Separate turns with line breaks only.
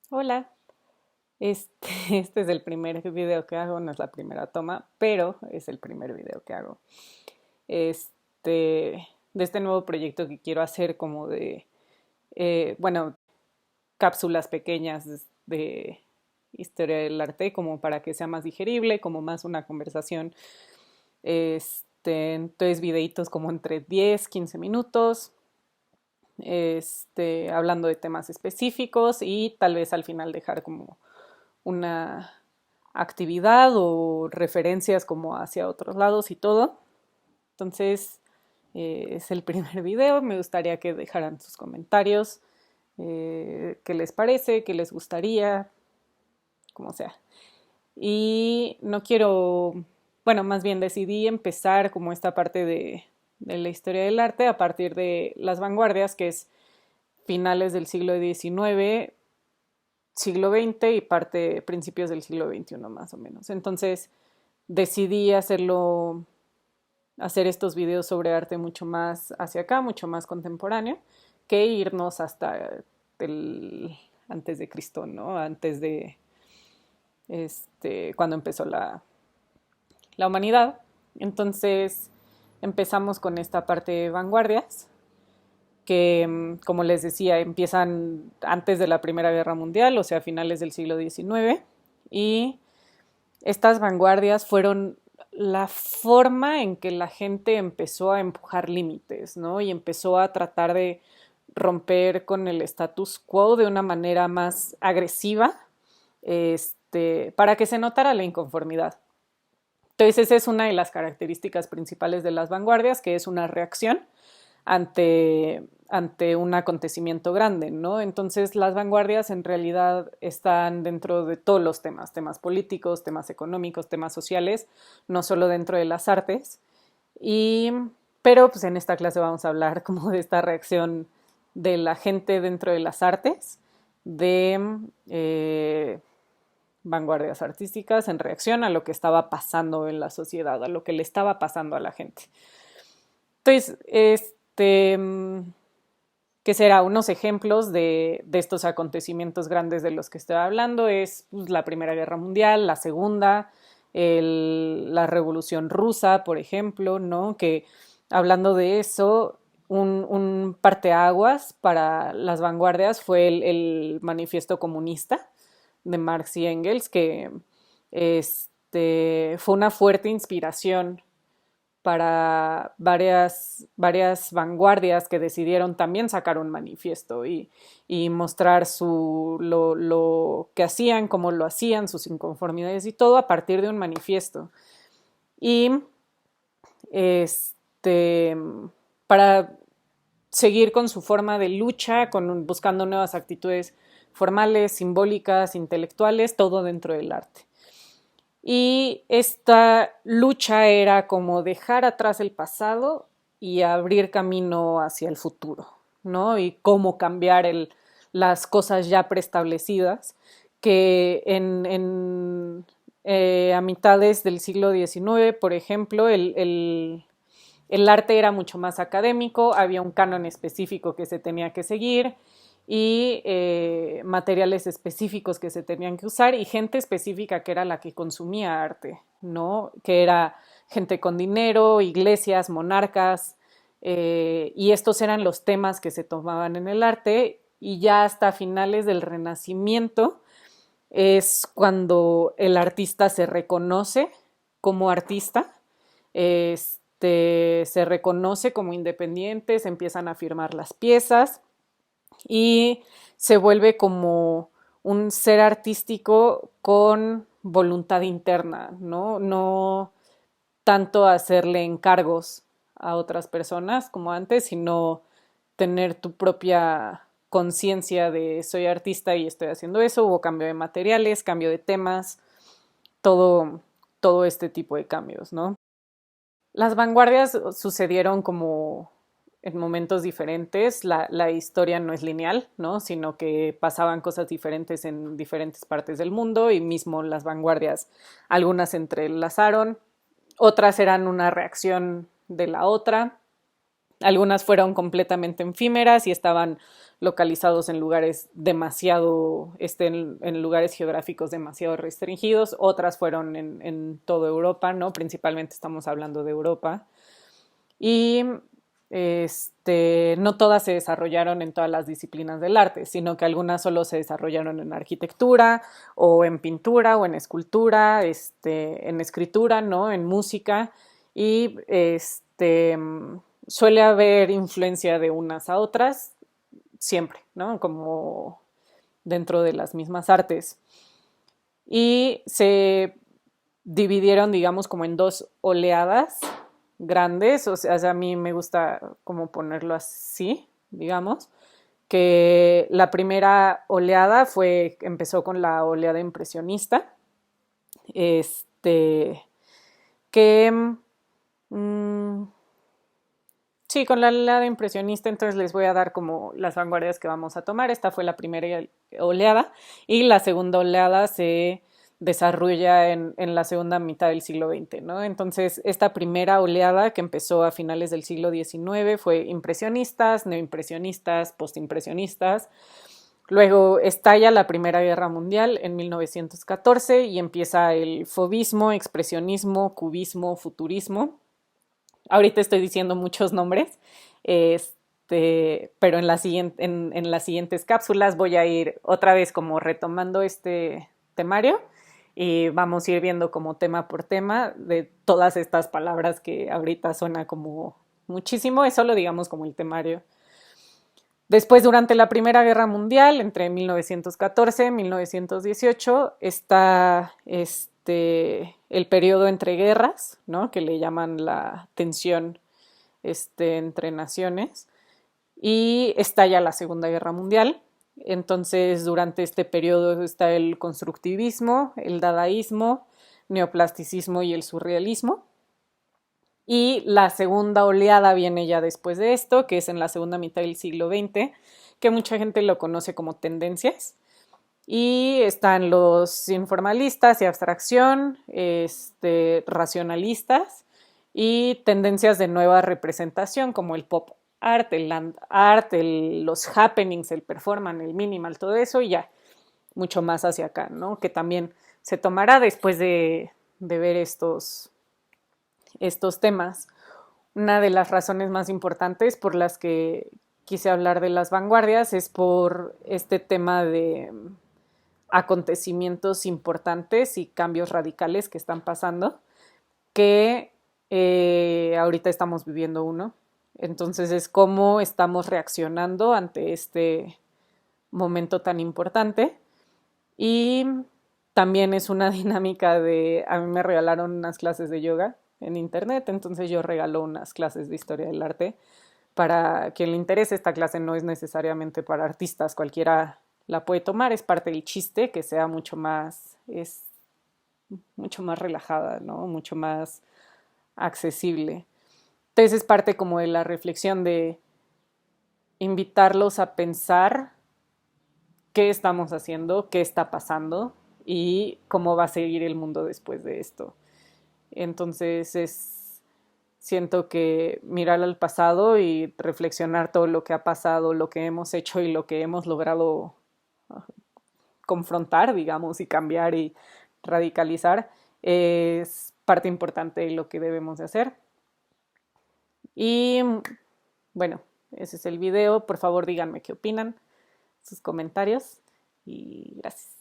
Hola, este, este es el primer video que hago, no es la primera toma, pero es el primer video que hago. De este nuevo proyecto que quiero hacer como bueno, cápsulas pequeñas de historia del arte, como para que sea más digerible, como más una conversación. Entonces videitos como entre 10, 15 minutos, hablando de temas específicos y tal vez al final dejar como una actividad o referencias como hacia otros lados y todo. Entonces, es el primer video. Me gustaría que dejaran sus comentarios, qué les parece, qué les gustaría, como sea. Y no quiero, bueno, más bien decidí empezar como esta parte de la historia del arte a partir de las vanguardias, que es finales del siglo XIX, siglo XX y parte principios del siglo XXI más o menos. Entonces decidí hacer estos videos sobre arte mucho más hacia acá, mucho más contemporáneo, que irnos hasta el antes de Cristo, ¿no? Antes de cuando empezó la humanidad. Entonces empezamos con esta parte de vanguardias, que, como les decía, empiezan antes de la Primera Guerra Mundial, o sea, a finales del siglo XIX, y estas vanguardias fueron la forma en que la gente empezó a empujar límites, ¿no? Y empezó a tratar de romper con el status quo de una manera más agresiva, para que se notara la inconformidad. Entonces, esa es una de las características principales de las vanguardias, que es una reacción ante un acontecimiento grande, ¿no? Entonces las vanguardias en realidad están dentro de todos los temas, temas políticos, temas económicos, temas sociales, no solo dentro de las artes. Y, pero pues en esta clase vamos a hablar como de esta reacción de la gente dentro de las artes, de vanguardias artísticas en reacción a lo que estaba pasando en la sociedad, a lo que le estaba pasando a la gente. Entonces, que será unos ejemplos de estos acontecimientos grandes de los que estoy hablando, es pues, la Primera Guerra Mundial, la Segunda, la Revolución Rusa, por ejemplo, ¿no? Que hablando de eso, un parteaguas para las vanguardias fue el manifiesto comunista de Marx y Engels, que fue una fuerte inspiración para varias vanguardias que decidieron también sacar un manifiesto y mostrar lo que hacían, cómo lo hacían, sus inconformidades y todo a partir de un manifiesto. Y este, para seguir con su forma de lucha, buscando nuevas actitudes formales, simbólicas, intelectuales, todo dentro del arte. Y esta lucha era como dejar atrás el pasado y abrir camino hacia el futuro, ¿no? Y cómo cambiar las cosas ya preestablecidas, que a mitades del siglo XIX, por ejemplo, el arte era mucho más académico, había un canon específico que se tenía que seguir y materiales específicos que se tenían que usar y gente específica que era la que consumía arte, ¿no? Que era gente con dinero, iglesias, monarcas, y estos eran los temas que se tomaban en el arte y ya hasta finales del Renacimiento es cuando el artista se reconoce como artista, se reconoce como independiente, se empiezan a firmar las piezas y se vuelve como un ser artístico con voluntad interna, ¿no? No tanto hacerle encargos a otras personas como antes, sino tener tu propia conciencia de soy artista y estoy haciendo eso, hubo cambio de materiales, cambio de temas, todo, todo este tipo de cambios, ¿no? Las vanguardias sucedieron como en momentos diferentes, la historia no es lineal, ¿no? Sino que pasaban cosas diferentes en diferentes partes del mundo y mismo las vanguardias, algunas se entrelazaron, otras eran una reacción de la otra, Algunas fueron completamente efímeras y estaban localizados en lugares demasiado, en lugares geográficos demasiado restringidos. Otras fueron en toda Europa, ¿no? Principalmente estamos hablando de Europa. Y no todas se desarrollaron en todas las disciplinas del arte, sino que algunas solo se desarrollaron en arquitectura o en pintura o en escultura, en escritura, ¿no? En música y suele haber influencia de unas a otras siempre, ¿no? Como dentro de las mismas artes. Y se dividieron, digamos, como en dos oleadas grandes, o sea, a mí me gusta como ponerlo así, digamos, que la primera oleada empezó con la oleada impresionista, que, sí, con la oleada impresionista, entonces les voy a dar como las vanguardias que vamos a tomar. Esta fue la primera oleada y la segunda oleada se desarrolla en la segunda mitad del siglo XX, ¿no? Entonces, esta primera oleada que empezó a finales del siglo XIX fue impresionistas, neoimpresionistas, postimpresionistas. Luego estalla la Primera Guerra Mundial en 1914 y empieza el fauvismo, expresionismo, cubismo, futurismo. Ahorita estoy diciendo muchos nombres, pero en las siguientes cápsulas voy a ir otra vez como retomando este temario y vamos a ir viendo como tema por tema de todas estas palabras que ahorita suena como muchísimo, es solo digamos como el temario. Después, durante la Primera Guerra Mundial, entre 1914 y 1918, está el periodo entre guerras, ¿no? Que le llaman la tensión entre naciones, y estalla la Segunda Guerra Mundial. Entonces, durante este periodo está el constructivismo, el dadaísmo, neoplasticismo y el surrealismo. Y la segunda oleada viene ya después de esto, que es en la segunda mitad del siglo XX, que mucha gente lo conoce como tendencias. Y están los informalistas y abstracción, racionalistas y tendencias de nueva representación como el pop art, el land art, los happenings, el performance, el minimal, todo eso y ya mucho más hacia acá, ¿no? Que también se tomará después de ver estos temas. Una de las razones más importantes por las que quise hablar de las vanguardias es por este tema de acontecimientos importantes y cambios radicales que están pasando, que ahorita estamos viviendo uno. Entonces es cómo estamos reaccionando ante este momento tan importante. Y también es una dinámica a mí me regalaron unas clases de yoga en internet, entonces yo regalo unas clases de historia del arte para quien le interese. Esta clase no es necesariamente para artistas, cualquiera la puede tomar, es parte del chiste, que sea es mucho más relajada, ¿no? Mucho más accesible. Entonces es parte como de la reflexión de invitarlos a pensar qué estamos haciendo, qué está pasando y cómo va a seguir el mundo después de esto. Entonces siento que mirar al pasado y reflexionar todo lo que ha pasado, lo que hemos hecho y lo que hemos logrado confrontar, digamos, y cambiar y radicalizar es parte importante de lo que debemos de hacer. Y bueno, ese es el video. Por favor, díganme qué opinan, sus comentarios y gracias.